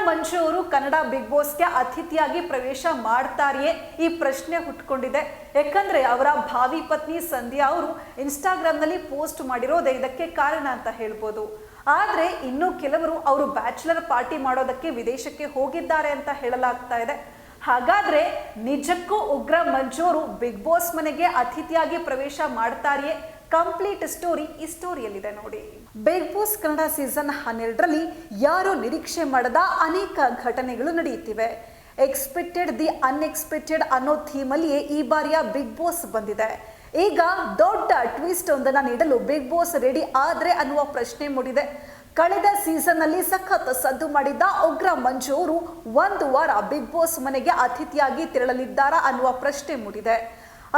ಮಂಜು ಅವರು ಕನ್ನಡ ಬಿಗ್ ಬಾಸ್ಗೆ ಅತಿಥಿಯಾಗಿ ಪ್ರವೇಶ ಮಾಡ್ತಾರೆಯೇ ಈ ಪ್ರಶ್ನೆ ಹುಟ್ಕೊಂಡಿದೆ. ಯಾಕಂದ್ರೆ ಅವರ ಭಾವಿ ಪತ್ನಿ ಸಂಧ್ಯಾ ಅವರು ಇನ್ಸ್ಟಾಗ್ರಾಮ್ನಲ್ಲಿ ಪೋಸ್ಟ್ ಮಾಡಿರೋದೇ ಇದಕ್ಕೆ ಕಾರಣ ಅಂತ ಹೇಳ್ಬೋದು. ಆದ್ರೆ ಇನ್ನು ಕೆಲವರು ಅವರು ಬ್ಯಾಚುಲರ್ ಪಾರ್ಟಿ ಮಾಡೋದಕ್ಕೆ ವಿದೇಶಕ್ಕೆ ಹೋಗಿದ್ದಾರೆ ಅಂತ ಹೇಳಲಾಗ್ತಾ ಇದೆ. ಹಾಗಾದ್ರೆ ನಿಜಕ್ಕೂ ಉಗ್ರ ಮಂಜು ಅವರು ಬಿಗ್ ಬಾಸ್ ಮನೆಗೆ ಅತಿಥಿಯಾಗಿ ಪ್ರವೇಶ ಮಾಡ್ತಾರೆಯೇ? ಕಂಪ್ಲೀಟ್ ಸ್ಟೋರಿ ಈ ಸ್ಟೋರಿಯಲ್ಲಿದೆ ನೋಡಿ. ಬಿಗ್ ಬಾಸ್ ಕನ್ನಡ ಸೀಸನ್ 12ರಲ್ಲಿ ಯಾರು ನಿರೀಕ್ಷೆ ಮಾಡದ ಅನೇಕ ಘಟನೆಗಳು ನಡೆಯುತ್ತಿವೆ. ಎಕ್ಸ್ಪೆಕ್ಟೆಡ್ ದಿ ಅನ್ಎಕ್ಸ್ಪೆಕ್ಟೆಡ್ ಅನ್ನೋ ಥೀಮಲ್ಲಿಯೇ ಈ ಬಾರಿಯ ಬಿಗ್ ಬಾಸ್ ಬಂದಿದೆ. ಈಗ ದೊಡ್ಡ ಟ್ವಿಸ್ಟ್ ಒಂದನ್ನು ನೀಡಲು ಬಿಗ್ ಬಾಸ್ ರೆಡಿ ಆದ್ರೆ ಅನ್ನುವ ಪ್ರಶ್ನೆ ಮೂಡಿದೆ. ಕಳೆದ ಸೀಸನ್ ನಲ್ಲಿ ಸಖತ್ ಸದ್ದು ಮಾಡಿದ್ದ ಉಗ್ರ ಮಂಜು ಅವರು ಒಂದು ವಾರ ಬಿಗ್ ಬಾಸ್ ಮನೆಗೆ ಅತಿಥಿಯಾಗಿ ತೆರಳಲಿದ್ದಾರಾ ಅನ್ನುವ ಪ್ರಶ್ನೆ ಮೂಡಿದೆ.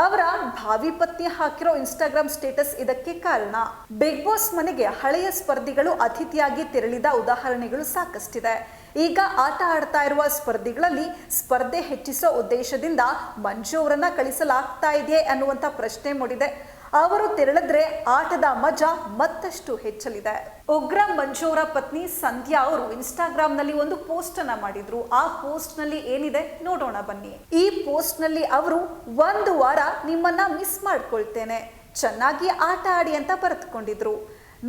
ಅವರ ಭಾವಿ ಪತ್ನಿ ಹಾಕಿರೋ ಇನ್ಸ್ಟಾಗ್ರಾಮ್ ಸ್ಟೇಟಸ್ ಇದಕ್ಕೆ ಕಾರಣ. ಬಿಗ್ ಬಾಸ್ ಮನೆಗೆ ಹಳೆಯ ಸ್ಪರ್ಧಿಗಳು ಅತಿಥಿಯಾಗಿ ತೆರಳಿದ ಉದಾಹರಣೆಗಳು ಸಾಕಷ್ಟಿದೆ. ಈಗ ಆಟ ಆಡ್ತಾ ಇರುವ ಸ್ಪರ್ಧಿಗಳಲ್ಲಿ ಸ್ಪರ್ಧೆ ಹೆಚ್ಚಿಸೋ ಉದ್ದೇಶದಿಂದ ಮಂಜು ಅವರನ್ನ ಕಳಿಸಲಾಗ್ತಾ ಇದೆಯೇ ಅನ್ನುವಂಥ ಪ್ರಶ್ನೆ ಮೂಡಿದೆ. ಅವರು ತೆರಳಿದ್ರೆ ಆಟದ ಮಜಾ ಮತ್ತಷ್ಟು ಹೆಚ್ಚಲಿದೆ. ಉಗ್ರ ಮಂಜು ಅವರ ಪತ್ನಿ ಸಂಧ್ಯಾ ಅವರು ಇನ್ಸ್ಟಾಗ್ರಾಮ್ ನಲ್ಲಿ ಒಂದು ಪೋಸ್ಟ್ ಅನ್ನ ಮಾಡಿದ್ರು. ಆ ಪೋಸ್ಟ್ ನಲ್ಲಿ ಏನಿದೆ ನೋಡೋಣ ಬನ್ನಿ. ಈ ಪೋಸ್ಟ್ ನಲ್ಲಿ ಅವರು ಒಂದು ವಾರ ನಿಮ್ಮನ್ನ ಮಿಸ್ ಮಾಡ್ಕೊಳ್ತೇನೆ, ಚೆನ್ನಾಗಿ ಆಟ ಆಡಿ ಅಂತ ಬರೆದುಕೊಂಡಿದ್ರು.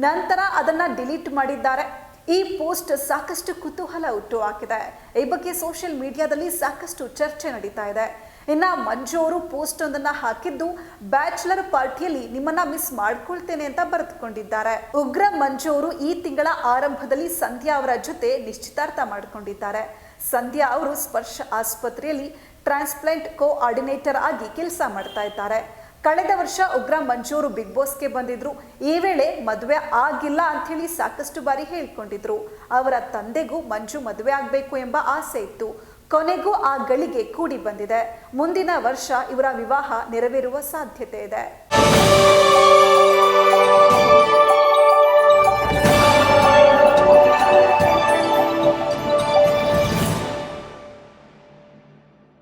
ನಂತರ ಅದನ್ನ ಡಿಲೀಟ್ ಮಾಡಿದ್ದಾರೆ. ಈ ಪೋಸ್ಟ್ ಸಾಕಷ್ಟು ಕುತೂಹಲ ಹುಟ್ಟು ಹಾಕಿದೆ. ಈ ಬಗ್ಗೆ ಸೋಷಿಯಲ್ ಮೀಡಿಯಾದಲ್ಲಿ ಸಾಕಷ್ಟು ಚರ್ಚೆ ನಡೀತಾ ಇದೆ. ಇನ್ನ ಮಂಜು ಅವರು ಪೋಸ್ಟ್ ಒಂದನ್ನ ಹಾಕಿದ್ದು ಬ್ಯಾಚುಲರ್ ಪಾರ್ಟಿಯಲ್ಲಿ ನಿಮ್ಮನ್ನ ಮಿಸ್ ಮಾಡ್ಕೊಳ್ತೇನೆ ಅಂತ ಬರೆದುಕೊಂಡಿದ್ದಾರೆ. ಉಗ್ರ ಮಂಜು ಅವರು ಈ ತಿಂಗಳ ಆರಂಭದಲ್ಲಿ ಸಂಧ್ಯಾ ಅವರ ಜೊತೆ ನಿಶ್ಚಿತಾರ್ಥ ಮಾಡಿಕೊಂಡಿದ್ದಾರೆ. ಸಂಧ್ಯಾ ಅವರು ಸ್ಪರ್ಶ ಆಸ್ಪತ್ರೆಯಲ್ಲಿ ಟ್ರಾನ್ಸ್ಪ್ಲಾಂಟ್ ಕೋಆರ್ಡಿನೇಟರ್ ಆಗಿ ಕೆಲಸ ಮಾಡ್ತಾ ಇದ್ದಾರೆ. ಕಳೆದ ವರ್ಷ ಉಗ್ರ ಮಂಜು ಅವರು ಬಿಗ್ ಬಾಸ್ಗೆ ಬಂದಿದ್ರು. ಈ ವೇಳೆ ಮದುವೆ ಆಗಿಲ್ಲ ಅಂತ ಹೇಳಿ ಸಾಕಷ್ಟು ಬಾರಿ ಹೇಳ್ಕೊಂಡಿದ್ರು. ಅವರ ತಂದೆಗೂ ಮಂಜು ಮದುವೆ ಆಗಬೇಕು ಎಂಬ ಆಸೆ ಇತ್ತು. ಕೊನೆಗೂ ಆ ಗಳಿಗೆ ಕೂಡಿ ಬಂದಿದೆ. ಮುಂದಿನ ವರ್ಷ ಇವರ ವಿವಾಹ ನೆರವೇರುವ ಸಾಧ್ಯತೆ ಇದೆ.